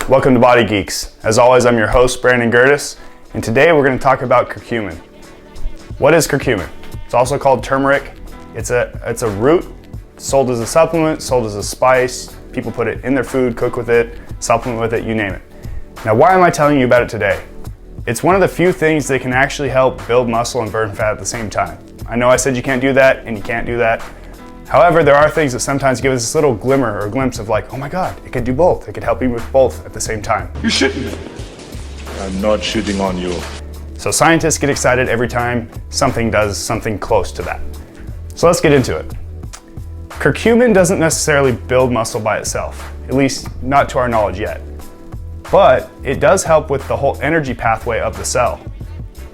Welcome to BodyGeeks. As always, I'm your host, Brandon Gertis, and today we're going to talk about curcumin. What is curcumin? It's also called turmeric. It's a root sold as a supplement, sold as a spice. People put it in their food, cook with it, supplement with it, you name it. Now, why am I telling you about it today? It's one of the few things that can actually help build muscle and burn fat at the same time. I know I said you can't do that, and you can't do that. However, there are things that sometimes give us this little glimmer or glimpse of like, oh my God, it could do both. It could help you with both at the same time. You're shitting me. I'm not shitting on you. So scientists get excited every time something does something close to that. So let's get into it. Curcumin doesn't necessarily build muscle by itself, at least not to our knowledge yet. But it does help with the whole energy pathway of the cell.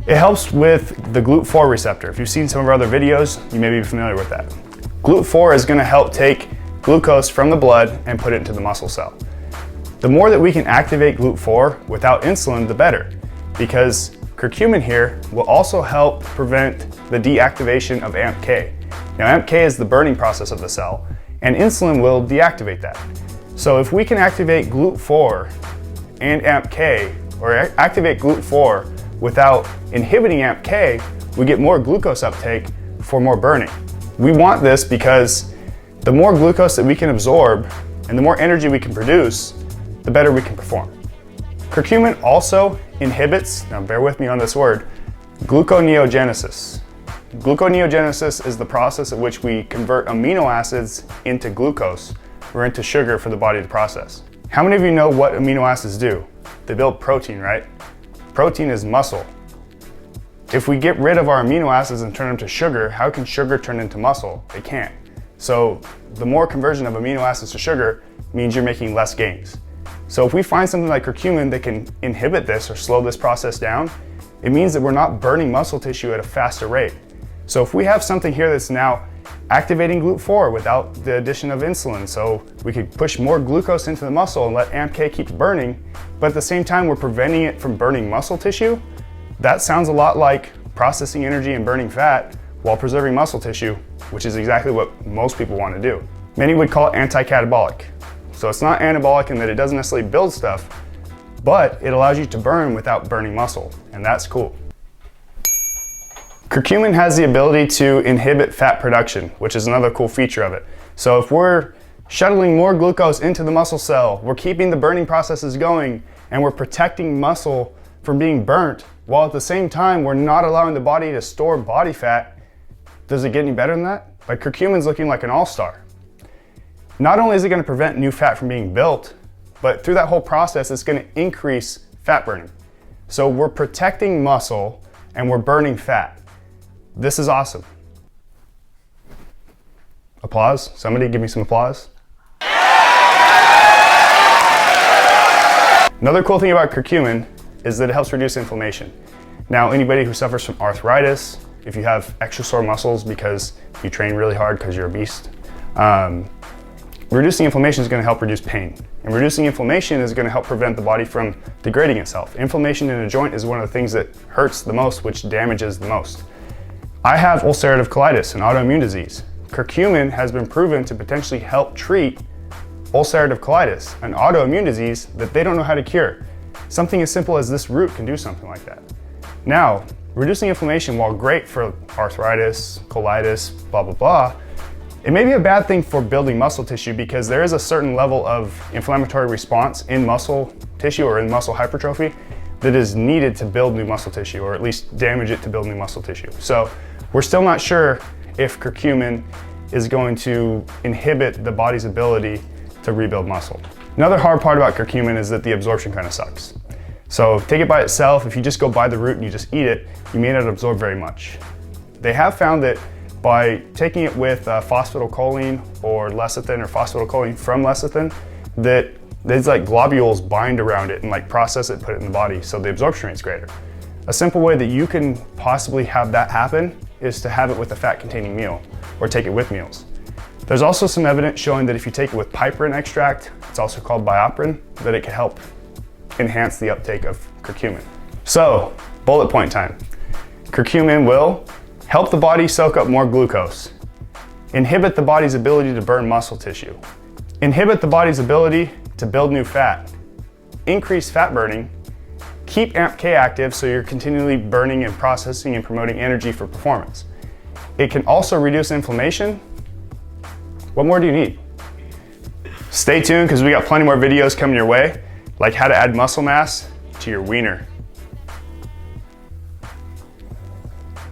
It helps with the Glute-4 receptor. If you've seen some of our other videos, you may be familiar with that. Glute-4 is going to help take glucose from the blood and put it into the muscle cell. The more that we can activate Glute-4 without insulin, the better, because curcumin here will also help prevent the deactivation of AMPK. Now, AMPK is the burning process of the cell, and insulin will deactivate that. So if we can activate Glute-4 and AMPK, or activate Glute-4 without inhibiting AMPK, we get more glucose uptake for more burning. We want this because the more glucose that we can absorb and the more energy we can produce, the better we can perform. Curcumin also inhibits, now bear with me on this word, gluconeogenesis. Gluconeogenesis is the process at which we convert amino acids into glucose or into sugar for the body to process. How many of you know what amino acids do? They build protein, right? Protein is muscle. If we get rid of our amino acids and turn them to sugar, how can sugar turn into muscle? It can't. So the more conversion of amino acids to sugar means you're making less gains. So if we find something like curcumin that can inhibit this or slow this process down, it means that we're not burning muscle tissue at a faster rate. So if we have something here that's now activating Glute-4 without the addition of insulin, so we could push more glucose into the muscle and let AMPK keep burning, but at the same time we're preventing it from burning muscle tissue, that sounds a lot like processing energy and burning fat while preserving muscle tissue, which is exactly what most people want to do. Many would call it anti-catabolic. So it's not anabolic in that it doesn't necessarily build stuff, but it allows you to burn without burning muscle, and that's cool. Curcumin has the ability to inhibit fat production, which is another cool feature of it. So if we're shuttling more glucose into the muscle cell, we're keeping the burning processes going, and we're protecting muscle from being burnt, while at the same time we're not allowing the body to store body fat. Does it get any better than that? Like, curcumin's looking like an all-star. Not only is it going to prevent new fat from being built, but through that whole process it's going to increase fat burning. So we're protecting muscle and we're burning fat. This is awesome. Applause? Somebody give me some applause. Another cool thing about curcumin is that it helps reduce inflammation. Now, anybody who suffers from arthritis, if you have extra sore muscles because you train really hard because you're a beast, reducing inflammation is going to help reduce pain. And reducing inflammation is going to help prevent the body from degrading itself. Inflammation in a joint is one of the things that hurts the most, which damages the most. I have ulcerative colitis, an autoimmune disease. Curcumin has been proven to potentially help treat ulcerative colitis, an autoimmune disease that they don't know how to cure. Something as simple as this root can do something like that. Now, reducing inflammation, while great for arthritis, colitis, blah, blah, blah, it may be a bad thing for building muscle tissue because there is a certain level of inflammatory response in muscle tissue or in muscle hypertrophy that is needed to build new muscle tissue, or at least damage it to build new muscle tissue. So we're still not sure if curcumin is going to inhibit the body's ability to rebuild muscle. Another hard part about curcumin is that the absorption kind of sucks. So take it by itself, if you just go buy the root and you just eat it, you may not absorb very much. They have found that by taking it with phosphatidylcholine or lecithin, or phosphatidylcholine from lecithin, that these like globules bind around it and like process it, put it in the body, so the absorption rate's greater. A simple way that you can possibly have that happen is to have it with a fat-containing meal, or take it with meals. There's also some evidence showing that if you take it with piperine extract, it's also called bioperin, that it can help enhance the uptake of curcumin. So, bullet point time. Curcumin will help the body soak up more glucose, inhibit the body's ability to burn muscle tissue, inhibit the body's ability to build new fat, increase fat burning, keep AMP-K active so you're continually burning and processing and promoting energy for performance. It can also reduce inflammation. What more do you need? Stay tuned because we got plenty more videos coming your way, like how to add muscle mass to your wiener.